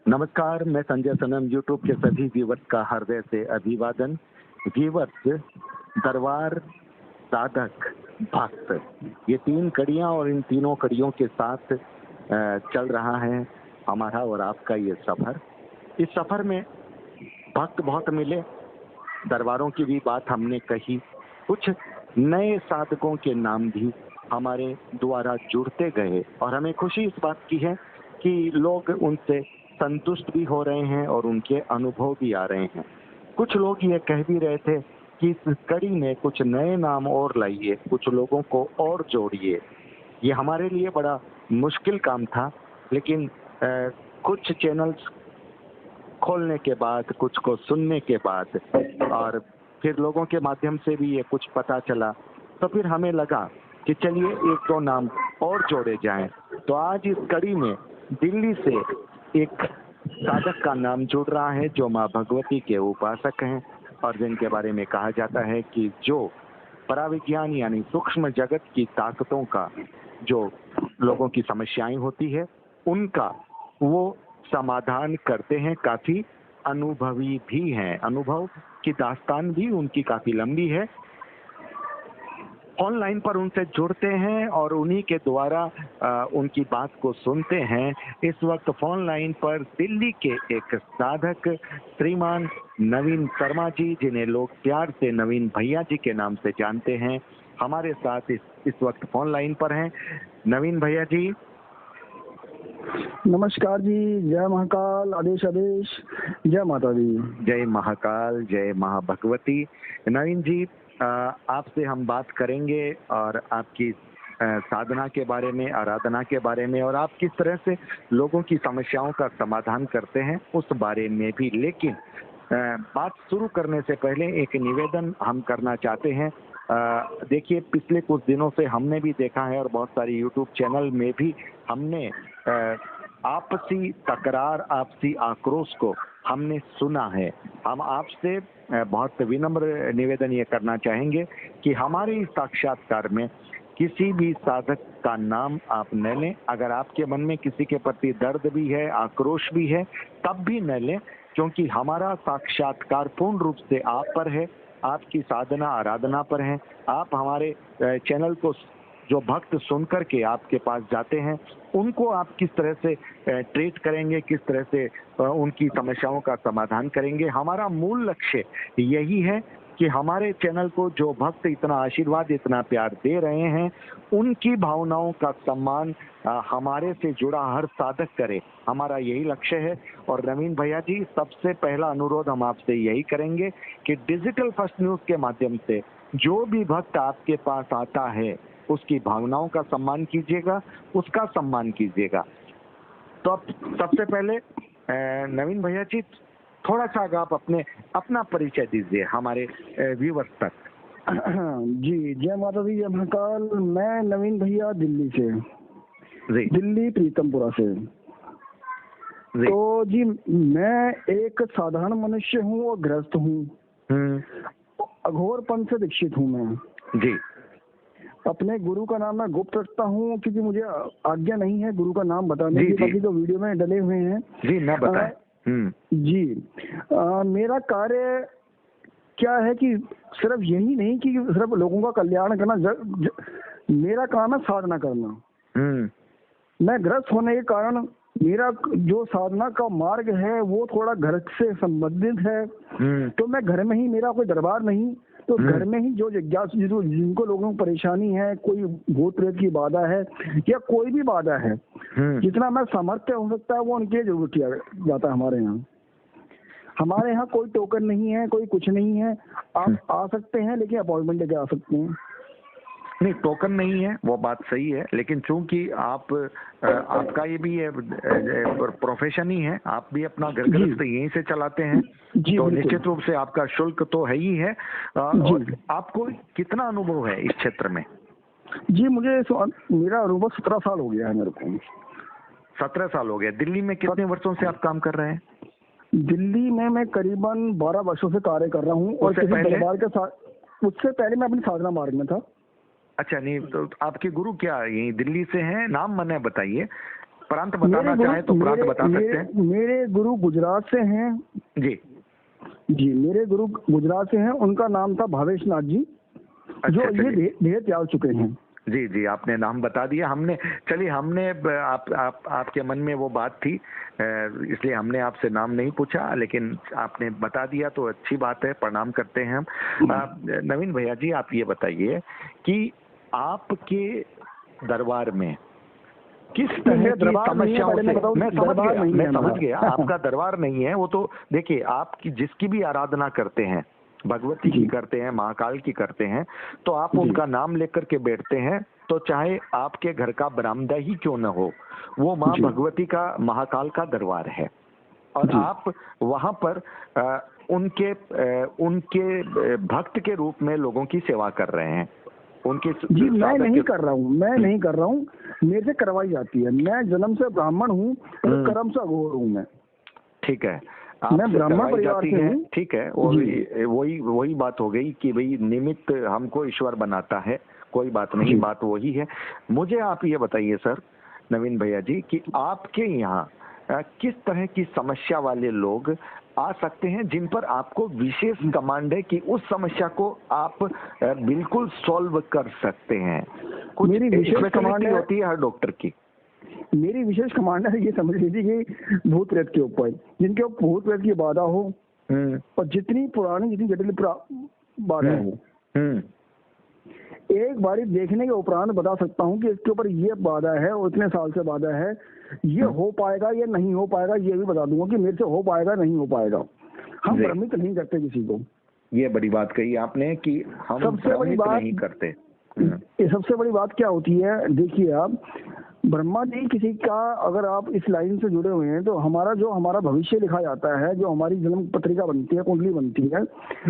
नमस्कार, मैं संजय सनम। यूट्यूब के सभी व्यूवर्स का हृदय से अभिवादन। व्यूवर्स, दरबार, साधक, भक्त, ये 3 कड़ियाँ और इन तीनों कड़ियों के साथ चल रहा है हमारा और आपका ये सफ़र। इस सफ़र में भक्त बहुत मिले, दरबारों की भी बात हमने कही, कुछ नए साधकों के नाम भी हमारे द्वारा जुड़ते गए और हमें खुशी इस बात की है कि लोग उनसे संतुष्ट भी हो रहे हैं और उनके अनुभव भी आ रहे हैं। कुछ लोग ये कह भी रहे थे कि इस कड़ी में कुछ नए नाम और लाइए, कुछ लोगों को और जोड़िए। ये हमारे लिए बड़ा मुश्किल काम था, लेकिन कुछ चैनल्स खोलने के बाद, कुछ को सुनने के बाद और फिर लोगों के माध्यम से भी ये कुछ पता चला, तो फिर हमें लगा कि चलिए 1-2 नाम और जोड़े जाएं। तो आज इस कड़ी में दिल्ली से एक साधक का नाम जुड़ रहा है जो माँ भगवती के उपासक हैं और जिनके बारे में कहा जाता है कि जो पराविज्ञान यानी सूक्ष्म जगत की ताकतों का जो लोगों की समस्याएं होती है उनका वो समाधान करते हैं। काफी अनुभवी भी हैं, अनुभव की दास्तान भी उनकी काफी लंबी है। ऑनलाइन पर उनसे जुड़ते हैं और उन्हीं के द्वारा उनकी बात को सुनते हैं। इस वक्त फोन लाइन पर दिल्ली के एक साधक श्रीमान नवीन शर्मा जी, जिन्हें लोग प्यार से नवीन भैया जी के नाम से जानते हैं, हमारे साथ इस वक्त फोन लाइन पर हैं। नवीन भैया जी, नमस्कार जी। जय महाकाल, आदेश आदेश। जय माता दी। जय महाकाल, जय महाभगवती। नवीन जी, आपसे हम बात करेंगे और आपकी साधना के बारे में, आराधना के बारे में और आप किस तरह से लोगों की समस्याओं का समाधान करते हैं उस बारे में भी। लेकिन बात शुरू करने से पहले एक निवेदन हम करना चाहते हैं। देखिए, पिछले कुछ दिनों से हमने भी देखा है और बहुत सारी यूट्यूब चैनल में भी हमने आपसी तकरार, आपसी आक्रोश को हमने सुना है। हम आपसे बहुत विनम्र निवेदन ये करना चाहेंगे कि हमारे इस साक्षात्कार में किसी भी साधक का नाम आप न लें। अगर आपके मन में किसी के प्रति दर्द भी है, आक्रोश भी है, तब भी न लें, क्योंकि हमारा साक्षात्कार पूर्ण रूप से आप पर है, आपकी साधना आराधना पर है। आप हमारे चैनल को जो भक्त सुनकर के आपके पास जाते हैं उनको आप किस तरह से ट्रीट करेंगे, किस तरह से उनकी समस्याओं का समाधान करेंगे। हमारा मूल लक्ष्य यही है कि हमारे चैनल को जो भक्त इतना आशीर्वाद, इतना प्यार दे रहे हैं, उनकी भावनाओं का सम्मान हमारे से जुड़ा हर साधक करे। हमारा यही लक्ष्य है। और नवीन भैया जी, सबसे पहला अनुरोध हम आपसे यही करेंगे कि डिजिटल फर्स्ट न्यूज के माध्यम से जो भी भक्त आपके पास आता है उसकी भावनाओं का सम्मान कीजिएगा, उसका सम्मान कीजिएगा। तो अब सबसे पहले नवीन भैया जी, थोड़ा सा आप अपना परिचय दीजिए हमारे व्यूवर्स तक। जी, जय माता दी, जय महाकाल। मैं नवीन भैया दिल्ली से, दिल्ली प्रीतमपुरा से। तो जी, मैं एक साधारण मनुष्य हूँ और गृहस्थ हूँ। अघोरपन से दीक्षित हूँ मैं जी। अपने गुरु का नाम मैं गुप्त रखता हूँ क्योंकि मुझे आज्ञा नहीं है गुरु का नाम बताने की, बाकी जो वीडियो में डले हुए हैं जी ना बताएं। जी, मेरा कार्य क्या है कि सिर्फ यही नहीं कि सिर्फ लोगों का कल्याण करना, मेरा काम है साधना करना। मैं गृहस्थ होने के कारण मेरा जो साधना का मार्ग है वो थोड़ा घर से संबंधित है। तो मैं घर में ही, मेरा कोई दरबार नहीं, तो घर में ही जो जिज्ञासु जिनको लोगों को परेशानी है, कोई भूत प्रेत की बाधा है या कोई भी बाधा है, जितना मैं सामर्थ्य हो सकता है वो उनके लिए जरूर किया जाता है। हमारे यहाँ कोई टोकन नहीं है, कोई कुछ नहीं है। आप आ सकते हैं लेकिन अपॉइंटमेंट लेके आ सकते हैं। नहीं, टोकन नहीं है, वो बात सही है, लेकिन चूंकि आपका ये भी प्रोफेशन ही है, आप भी अपना घर गृहस्थ यहीं से चलाते हैं, तो निश्चित रूप से आपका शुल्क तो है ही है। और आपको कितना अनुभव है इस क्षेत्र में? जी, मेरा अनुभव 17 साल हो गया है मेरे को। 17 साल हो गया। दिल्ली में कितने वर्षों से आप काम कर रहे हैं? दिल्ली में मैं करीबन 12 वर्षों से कार्य कर रहा हूँ। और दरबार के साथ, उससे पहले मैं अपनी साधना मार्ग में था। अच्छा, नहीं तो आपके गुरु क्या यही दिल्ली से हैं? नाम मने बताइए। प्रांत बताना चाहे तो प्रांत बता सकते हैं। मेरे गुरु गुजरात से हैं जी। जी, मेरे गुरु गुजरात से हैं, उनका नाम था भावेश नाथ जी, जो ये देह त्याग चुके हैं। जी जी, आपने नाम बता दिया। हमने आपके मन में वो बात थी, इसलिए हमने आपसे नाम नहीं पूछा, लेकिन आपने बता दिया तो अच्छी बात है, प्रणाम करते हैं हम। नवीन भैया जी, आप ये बताइए कि आपके दरबार में किस तरह की समस्याओं से, मैं समझ गया आपका दरबार नहीं है वो तो। देखिए, आपकी जिसकी भी आराधना करते हैं, भगवती की करते हैं, महाकाल की करते हैं, तो आप उनका नाम लेकर के बैठते हैं, तो चाहे आपके घर का बरामदा ही क्यों न हो, वो माँ भगवती का, महाकाल का दरबार है, और आप वहां पर उनके भक्त के रूप में लोगों की सेवा कर रहे हैं। उनके जी, मैं नहीं कर रहा हूँ, मेरे से करवाई जाती है। मैं जन्म से ब्राह्मण हूँ, कर्म से अघोर हूँ मैं। ठीक है, मैं ब्राह्मण परिवार से हूँ। ठीक है, वही बात हो गई कि भाई निमित्त हमको ईश्वर बनाता है, कोई बात नहीं, बात वही है। मुझे आप ये बताइए सर, नवीन भैया जी, कि आपके यहाँ किस तरह की समस्या वाले लोग आ सकते हैं जिन पर आपको विशेष कमांड है कि उस समस्या को आप बिल्कुल सॉल्व कर सकते हैं? कुछ मेरी विशेष कमांड होती है हर डॉक्टर की। मेरी विशेष कमांड है, ये समझ लीजिए कि भूत प्रेत के ऊपर, जिनके ऊपर भूत प्रेत की बाधा हो, और जितनी पुरानी जितनी जटिल बाधा हो, एक बारी देखने के उपरांत बता सकता हूँ कि इसके ऊपर ये बाधा है और इतने साल से बाधा है, ये हो पाएगा या नहीं हो पाएगा, ये भी बता दूंगा कि मेरे से हो पाएगा नहीं हो पाएगा। हम भ्रमित नहीं करते किसी को। ये बड़ी बात कही आपने कि हम सबसे बड़ी बात नहीं करते। सबसे बड़ी बात क्या होती है, देखिए आप, ब्रह्मा जी किसी का, अगर आप इस लाइन से जुड़े हुए हैं तो हमारा भविष्य लिखा जाता है, जो हमारी जन्म पत्रिका बनती है, कुंडली बनती है,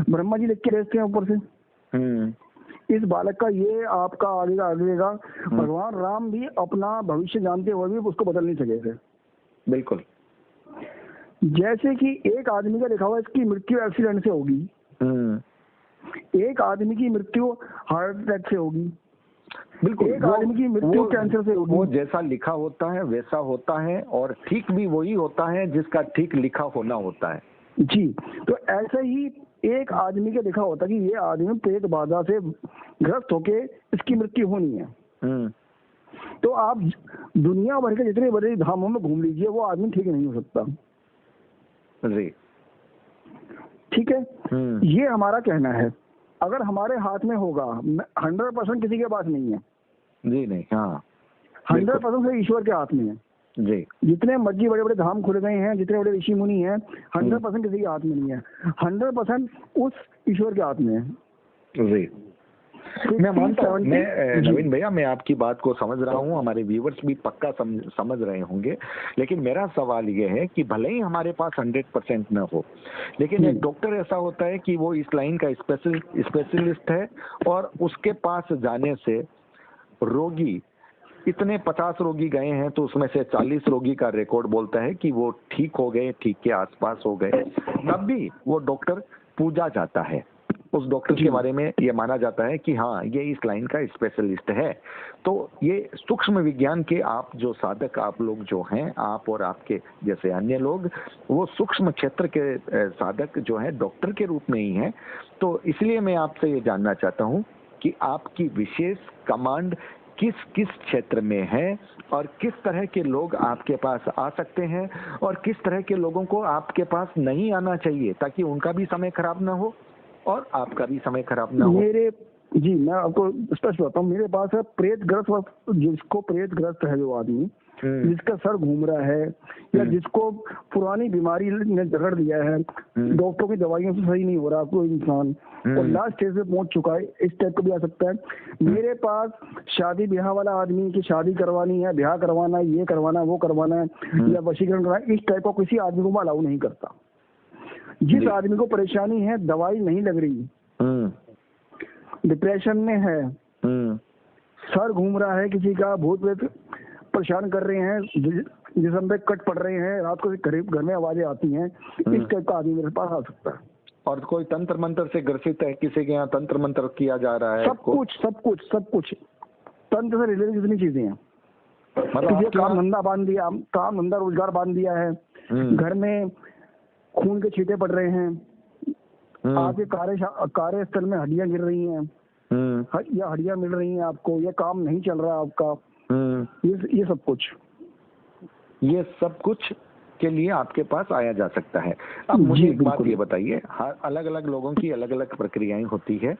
ब्रह्मा जी लिख के भेजते हैं ऊपर से। इस बालक का ये आपका आगेगा। भगवान राम भी अपना भविष्य जानते हुए भी उसको बदल नहीं सके थे। बिल्कुल। जैसे कि एक आदमी का लिखा हुआ इसकी मृत्यु एक्सीडेंट से होगी, एक आदमी की मृत्यु हार्ट अटैक से होगी, बिल्कुल, एक आदमी की मृत्यु कैंसर से होगी। वो जैसा लिखा होता है वैसा होता है, और ठीक भी वही होता है जिसका ठीक लिखा होना होता है। जी, तो ऐसे ही एक आदमी के लिखा होता है कि ये आदमी प्रेत बाधा से ग्रस्त होके इसकी मृत्यु होनी है। तो आप दुनिया भर के जितने बड़े धामों में घूम लीजिए, वो आदमी ठीक नहीं हो सकता। जी, ठीक है। ये हमारा कहना है, अगर हमारे हाथ में होगा, 100% किसी के पास नहीं है। जी नहीं, हाँ, 100% से ईश्वर के हाथ में है। जी, जितने मर्जी बड़े बड़े धाम खुल गए हैं, जितने बड़े ऋषि मुनि हैं, 100% किसी के हाथ में नहीं है, 100% उस ईश्वर के हाथ में है। जी, मैं मानता हूँ, नवीन भैया, मैं आपकी बात को समझ रहा हूँ, हमारे व्यूवर्स भी पक्का समझ रहे होंगे, लेकिन मेरा सवाल ये है कि भले ही हमारे पास 100% न हो, लेकिन एक डॉक्टर ऐसा होता है कि वो इस लाइन का स्पेशलिस्ट है, और उसके पास जाने से रोगी, इतने 50 रोगी गए हैं तो उसमें से 40 रोगी का रिकॉर्ड बोलता है कि वो ठीक हो गए, ठीक के आसपास हो गए, तब भी वो डॉक्टर पूजा जाता है। उस डॉक्टर के बारे में ये माना जाता है कि हाँ, ये इस लाइन का स्पेशलिस्ट है। तो ये सूक्ष्म विज्ञान के आप जो साधक, आप लोग जो हैं, आप और आपके जैसे अन्य लोग, वो सूक्ष्म क्षेत्र के साधक जो हैं, डॉक्टर के रूप में ही हैं। तो इसलिए मैं आपसे ये जानना चाहता हूँ कि आपकी विशेष कमांड किस किस क्षेत्र में है, और किस तरह के लोग आपके पास आ सकते हैं, और किस तरह के लोगों को आपके पास नहीं आना चाहिए, ताकि उनका भी समय खराब ना हो और आपका भी समय खराब ना हो। जी, मैं आपको स्पष्ट बताता हूँ, मेरे पास है प्रेतग्रस्त, जिसको प्रेतग्रस्त है, जो आदमी जिसका सर घूम रहा है, या जिसको पुरानी बीमारी ने जकड़ दिया है, डॉक्टरों की दवाइयों से सही नहीं हो रहा कोई इंसान, और लास्ट स्टेज पे पहुंच चुका है, इस टाइप का भी आ सकता है। मेरे पास शादी ब्याह वाला आदमी की शादी करवानी है, ब्याह करवाना है, ये करवाना है, वो करवाना है, या वशीकरण करवाना है, इस टाइप का किसी आदमी को मैं अलाउ नहीं करता। जिस आदमी को परेशानी है, दवाई नहीं लग रही, डिप्रेशन में है, सर घूम रहा है, किसी का भूत प्रेत परेशान कर रहे हैं, जिसम पे कट पड़ रहे हैं, रात को करीब घर में आवाजें आती हैं, इस टाइप का आदमी मेरे पास आ सकता है। और कोई तंत्र मंत्र से ग्रसित है, किसी के यहाँ तंत्र मंत्र किया जा रहा है? सब कुछ तंत्र से रिलेटेड जितनी चीजें हैं। मतलब ये काम धंधा बांध दिया, काम धंधा रोजगार बांध दिया है, घर में खून के छींटे पड़ रहे हैं, आपके कार्यस्थल में हड्डियां गिर रही हैं, या हड्डियां मिल रही हैं आपको, या काम नहीं चल रहा आपका, ये सब कुछ के लिए आपके पास आया जा सकता है। अब मुझे एक बात ये बताइए, हर अलग अलग लोगों की अलग अलग प्रक्रियाएं होती है।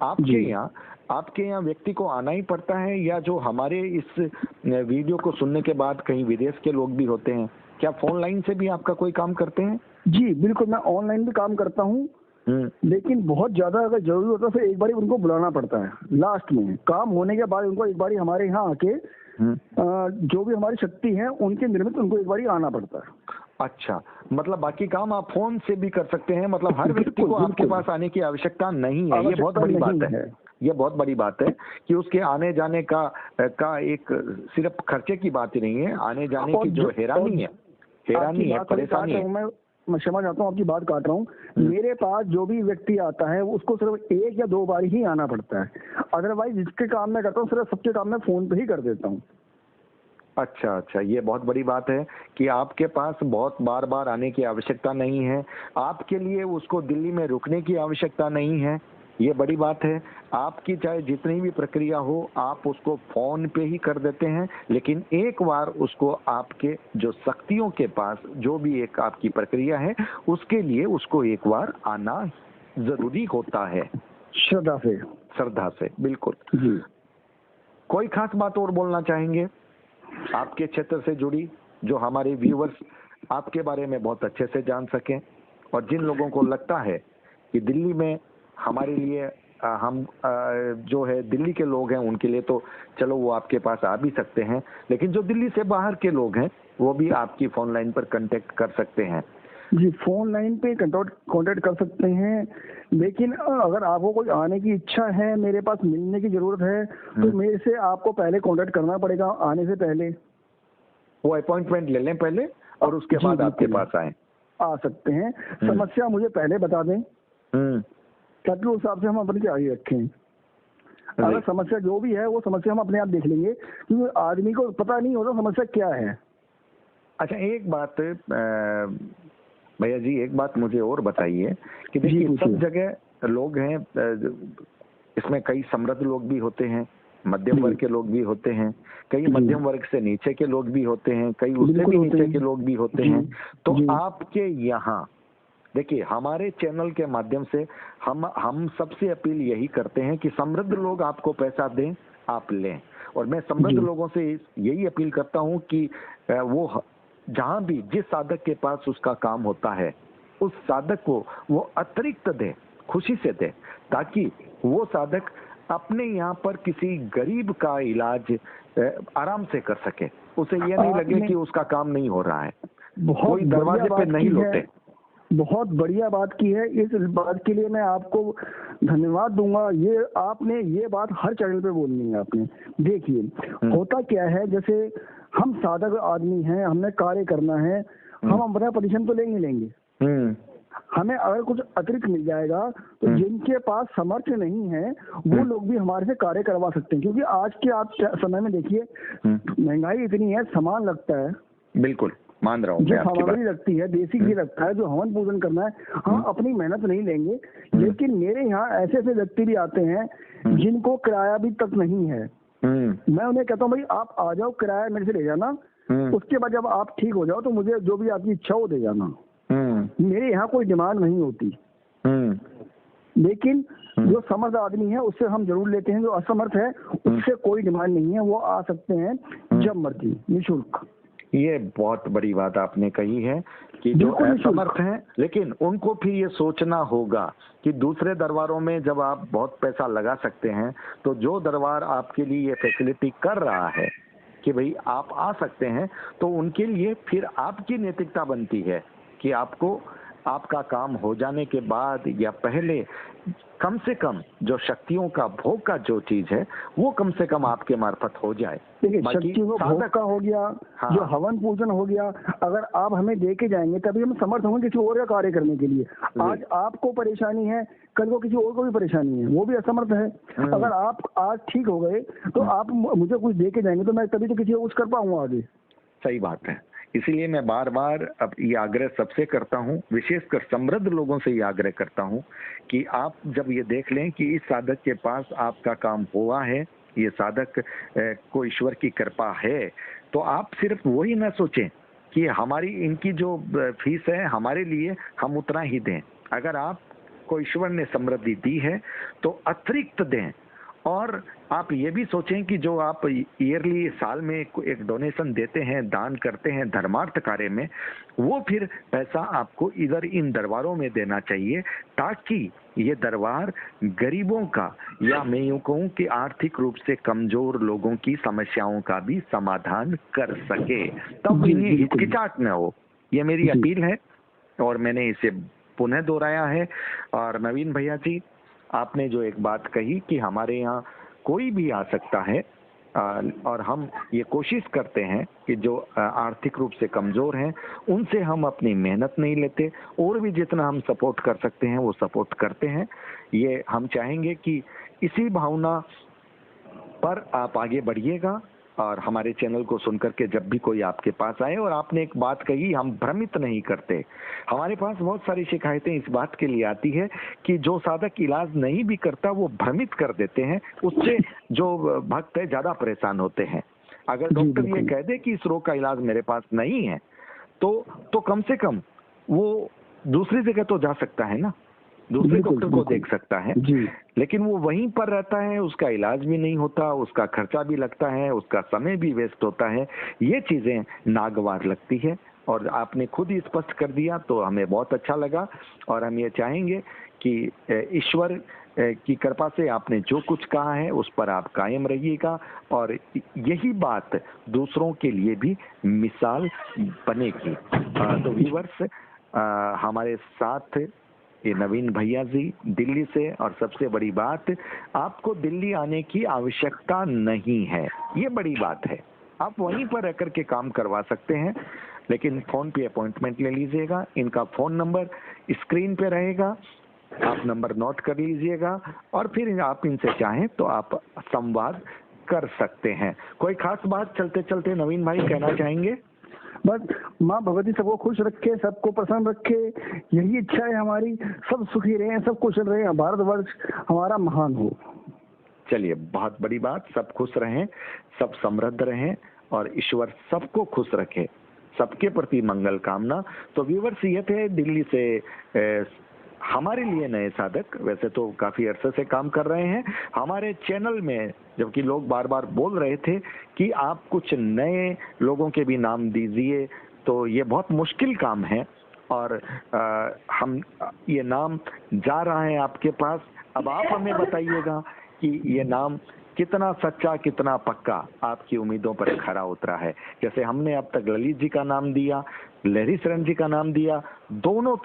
आपके यहाँ व्यक्ति को आना ही पड़ता है, या जो हमारे इस वीडियो को सुनने के बाद कहीं विदेश के लोग भी होते हैं, क्या फोन लाइन से भी आपका कोई काम करते हैं? जी बिल्कुल, मैं ऑनलाइन भी काम करता हूँ, लेकिन बहुत ज्यादा अगर जरूरी होता है तो एक बार उनको बुलाना पड़ता है। लास्ट में काम होने के बाद उनको एक बार हमारे यहाँ आके जो भी हमारी शक्ति है उनके निर्मित उनको एक बार आना पड़ता है। अच्छा, मतलब बाकी काम आप फोन से भी कर सकते हैं, मतलब हर व्यक्ति को आपके पास आने की आवश्यकता नहीं है। ये बहुत बड़ी बात है, ये बहुत बड़ी बात है कि उसके आने जाने का एक सिर्फ खर्चे की बात ही नहीं है, आने जाने की जो हैरानी है, परेशानी है। मैं क्षमा चाहता हूँ, आपकी बात काट रहा हूँ। मेरे पास जो भी व्यक्ति आता है उसको सिर्फ 1 या 2 बार ही आना पड़ता है, अदरवाइज जिसके काम मैं करता हूँ सिर्फ सबके काम मैं फोन पे ही कर देता हूँ। अच्छा, ये बहुत बड़ी बात है कि आपके पास बहुत बार बार आने की आवश्यकता नहीं है, आपके लिए उसको दिल्ली में रुकने की आवश्यकता नहीं है। ये बड़ी बात है। आपकी चाहे जितनी भी प्रक्रिया हो, आप उसको फोन पे ही कर देते हैं, लेकिन एक बार उसको आपके जो शक्तियों के पास जो भी एक आपकी प्रक्रिया है उसके लिए उसको एक बार आना जरूरी होता है, श्रद्धा से। बिल्कुल जी। कोई खास बात और बोलना चाहेंगे आपके क्षेत्र से जुड़ी, जो हमारे व्यूअर्स आपके बारे में बहुत अच्छे से जान सकें, और जिन लोगों को लगता है कि दिल्ली में हमारे लिए हम जो है दिल्ली के लोग हैं उनके लिए तो चलो वो आपके पास आ भी सकते हैं, लेकिन जो दिल्ली से बाहर के लोग हैं वो भी आपकी फोन लाइन पर कांटेक्ट कर सकते हैं। जी, फोन लाइन पे कांटेक्ट कर सकते हैं, लेकिन अगर आपको कोई आने की इच्छा है, मेरे पास मिलने की जरूरत है, तो मेरे से आपको पहले कांटेक्ट करना पड़ेगा आने से पहले। वो अपॉइंटमेंट ले लें पहले और उसके बाद आपके पास आ सकते हैं। समस्या मुझे पहले बता दें ताकि उस हिसाब से हम अपनी तैयारी रखें। अगर समस्या जो भी है वो समस्या हम अपने आप देख लेंगे, क्योंकि आदमी को पता नहीं होता समस्या क्या है। अच्छा, एक बात भैया जी, एक बात मुझे और बताइए कि देखिए सब जगह लोग हैं, इसमें कई समृद्ध लोग भी होते हैं, मध्यम वर्ग के लोग भी होते हैं, कई मध्यम वर्ग से नीचे के लोग भी होते हैं, कई उससे भी नीचे के लोग भी होते हैं। तो आपके यहाँ देखिए, हमारे चैनल के माध्यम से हम सबसे अपील यही करते हैं कि समृद्ध लोग आपको पैसा दें, आप लें, और मैं समृद्ध लोगों से यही अपील करता हूं कि वो जहां भी जिस साधक के पास उसका काम होता है उस साधक को वो अतिरिक्त दे, खुशी से दे, ताकि वो साधक अपने यहाँ पर किसी गरीब का इलाज आराम से कर सके, उसे ये नहीं लगे कि उसका काम नहीं हो रहा है, कोई दरवाजे पे नहीं लौटे। बहुत बढ़िया बात की है, इस बात के लिए मैं आपको धन्यवाद दूंगा। ये आपने ये बात हर चैनल पे बोलनी है आपने। देखिए होता क्या है, जैसे हम साधक आदमी हैं, हमने कार्य करना है, हम अपना परिश्रम तो लेंगे, हमें अगर कुछ अतिरिक्त मिल जाएगा तो जिनके पास सामर्थ्य नहीं है वो लोग भी हमारे से कार्य करवा सकते हैं, क्योंकि आज के आप समय में देखिए महंगाई इतनी है, सामान लगता है, बिल्कुल मान रहा हूँ, जो सामग्री लगती है, देसी घी लगता है, जो हवन पूजन करना है, हम अपनी मेहनत नहीं लेंगे। लेकिन मेरे यहाँ ऐसे ऐसे व्यक्ति भी आते हैं जिनको किराया भी तक नहीं है। मैं उन्हें कहता हूँ भाई आप आ जाओ, किराया मेरे से ले जाना, उसके बाद जब आप ठीक हो जाओ तो मुझे जो भी आपकी इच्छा हो दे जाना। मेरे यहाँ कोई डिमांड नहीं होती, लेकिन जो समर्थ आदमी है उससे हम जरूर लेते हैं, जो असमर्थ है उससे कोई डिमांड नहीं है, वो आ सकते हैं जब मर्जी, निःशुल्क। ये बहुत बड़ी बात आपने कही है कि जो असमर्थ हैं, लेकिन उनको फिर ये सोचना होगा कि दूसरे दरबारों में जब आप बहुत पैसा लगा सकते हैं, तो जो दरबार आपके लिए ये फैसिलिटी कर रहा है कि भाई आप आ सकते हैं, तो उनके लिए फिर आपकी नैतिकता बनती है कि आपको आपका काम हो जाने के बाद या पहले कम से कम जो शक्तियों का भोग का जो चीज है वो कम से कम आपके मार्फत हो जाए। देखिए, शक्तियों का भोग का हो गया, हाँ, जो हवन पूजन हो गया, अगर आप हमें दे के जाएंगे तभी हम समर्थ होंगे किसी और का कार्य करने के लिए। आज आपको परेशानी है, कल को किसी और को भी परेशानी है, वो भी असमर्थ है। अगर आप आज ठीक हो गए तो आप मुझे कुछ दे के जाएंगे तो मैं तभी तो किसी और कुछ कर पाऊंगा आगे। सही बात है। इसीलिए मैं बार बार अब ये आग्रह सबसे करता हूँ, विशेषकर समृद्ध लोगों से ये आग्रह करता हूँ कि आप जब ये देख लें कि इस साधक के पास आपका काम हुआ है, ये साधक को ईश्वर की कृपा है, तो आप सिर्फ वही ना सोचें कि हमारी इनकी जो फीस है हमारे लिए हम उतना ही दें। अगर आपको ईश्वर ने समृद्धि दी है तो अतिरिक्त दें। और आप ये भी सोचें कि जो आप ईयरली साल में एक डोनेशन देते हैं, दान करते हैं धर्मार्थ कार्य में, वो फिर पैसा आपको इधर इन दरबारों में देना चाहिए, ताकि ये दरबार गरीबों का या मैं यूं कहूं कि आर्थिक रूप से कमजोर लोगों की समस्याओं का भी समाधान कर सके, तब इन्हें हिचकिचाहट न हो। ये मेरी अपील है और मैंने इसे पुनः दोहराया है। और नवीन भैया जी, आपने जो एक बात कही कि हमारे यहाँ कोई भी आ सकता है, और हम ये कोशिश करते हैं कि जो आर्थिक रूप से कमजोर हैं उनसे हम अपनी मेहनत नहीं लेते, और भी जितना हम सपोर्ट कर सकते हैं वो सपोर्ट करते हैं। ये हम चाहेंगे कि इसी भावना पर आप आगे बढ़िएगा और हमारे चैनल को सुनकर के जब भी कोई आपके पास आए, और आपने एक बात कही, हम भ्रमित नहीं करते। हमारे पास बहुत सारी शिकायतें इस बात के लिए आती है कि जो साधक इलाज नहीं भी करता वो भ्रमित कर देते हैं, उससे जो भक्त है ज्यादा परेशान होते हैं। अगर डॉक्टर ये कह दे कि इस रोग का इलाज मेरे पास नहीं है तो कम से कम वो दूसरी जगह तो जा सकता है ना, दूसरे डॉक्टर को देख सकता है। लेकिन वो वहीं पर रहता है, उसका इलाज भी नहीं होता, उसका खर्चा भी लगता है, उसका समय भी वेस्ट होता है। ये चीजें नागवार लगती है और आपने खुद ही स्पष्ट कर दिया तो हमें बहुत अच्छा लगा। और हम ये चाहेंगे कि ईश्वर की कृपा से आपने जो कुछ कहा है उस पर आप कायम रहिएगा, और यही बात दूसरों के लिए भी मिसाल बनेगी। तो व्यूअर्स, हमारे साथ ये नवीन भैया जी दिल्ली से, और सबसे बड़ी बात, आपको दिल्ली आने की आवश्यकता नहीं है, ये बड़ी बात है। आप वहीं पर रह करके काम करवा सकते हैं, लेकिन फोन पे अपॉइंटमेंट ले लीजिएगा। इनका फोन नंबर स्क्रीन पे रहेगा, आप नंबर नोट कर लीजिएगा और फिर आप इनसे चाहें तो आप संवाद कर सकते हैं। कोई खास बात चलते चलते नवीन भाई कहना चाहेंगे? बस माँ भगवती सबको खुश रखे, सबको प्रसन्न रखे, यही इच्छा है हमारी। सब सुखी रहे, सब कुशल रहे, भारतवर्ष हमारा महान हो। चलिए, बहुत बड़ी बात, सब खुश रहें, सब समृद्ध रहें और ईश्वर सबको खुश रखे, सबके प्रति मंगल कामना। तो व्यूअर्स, ये थे दिल्ली से हमारे लिए नए साधक, वैसे तो काफी अरसे से काम कर रहे हैं हमारे चैनल में, जबकि लोग बार बार बोल रहे थे कि आप कुछ नए लोगों के भी नाम दीजिए, तो ये बहुत मुश्किल काम है और हम ये नाम जा रहा है आपके पास। अब आप हमें बताइएगा कि ये नाम कितना सच्चा, कितना पक्का आपकी उम्मीदों पर खरा उतरा है। जैसे हमने अब तक ललित जी का नाम दिया, लहरी शरण जी का नाम दिया, दोनों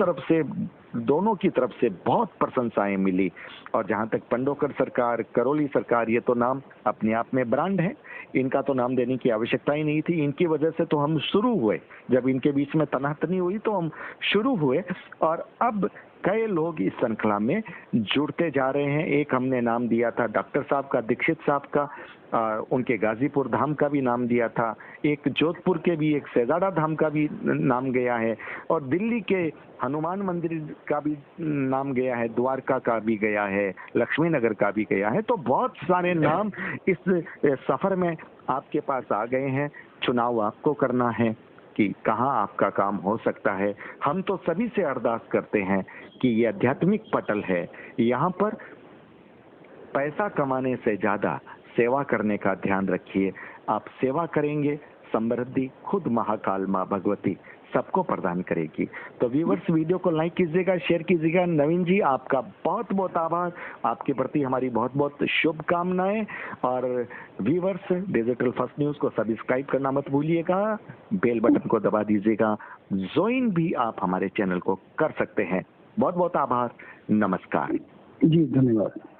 की तरफ से बहुत प्रशंसाएं मिली। और जहां तक पंडोकर सरकार, करोली सरकार, ये तो नाम अपने आप में ब्रांड है, इनका तो नाम देने की आवश्यकता ही नहीं थी। इनकी वजह से तो हम शुरू हुए, जब इनके बीच में तनातनी हुई तो हम शुरू हुए, और अब कई लोग इस श्रृंखला में जुड़ते जा रहे हैं। एक हमने नाम दिया था डॉक्टर साहब का, दीक्षित साहब का, उनके गाजीपुर धाम का भी नाम दिया था, एक जोधपुर के भी, एक शहजादा धाम का भी नाम गया है, और दिल्ली के हनुमान मंदिर का भी नाम गया है, द्वारका का भी गया है, लक्ष्मी नगर का भी गया है। तो बहुत सारे नाम इस सफर में आपके पास आ गए हैं। चुनाव आपको करना है कि कहाँ आपका काम हो सकता है। हम तो सभी से अरदास करते हैं कि ये आध्यात्मिक पटल है, यहाँ पर पैसा कमाने से ज्यादा सेवा करने का ध्यान रखिए। आप सेवा करेंगे, समृद्धि खुद महाकाल माँ भगवती सबको प्रदान करेगी। तो व्यूवर्स, वीडियो को लाइक कीजिएगा, शेयर कीजिएगा। नवीन जी, आपका बहुत बहुत आभार, आपके प्रति हमारी बहुत बहुत शुभकामनाएं। और व्यूवर्स, डिजिटल फर्स्ट न्यूज को सब्सक्राइब करना मत भूलिएगा, बेल बटन को दबा दीजिएगा, ज्वाइन भी आप हमारे चैनल को कर सकते हैं। बहुत बहुत आभार, नमस्कार जी, धन्यवाद।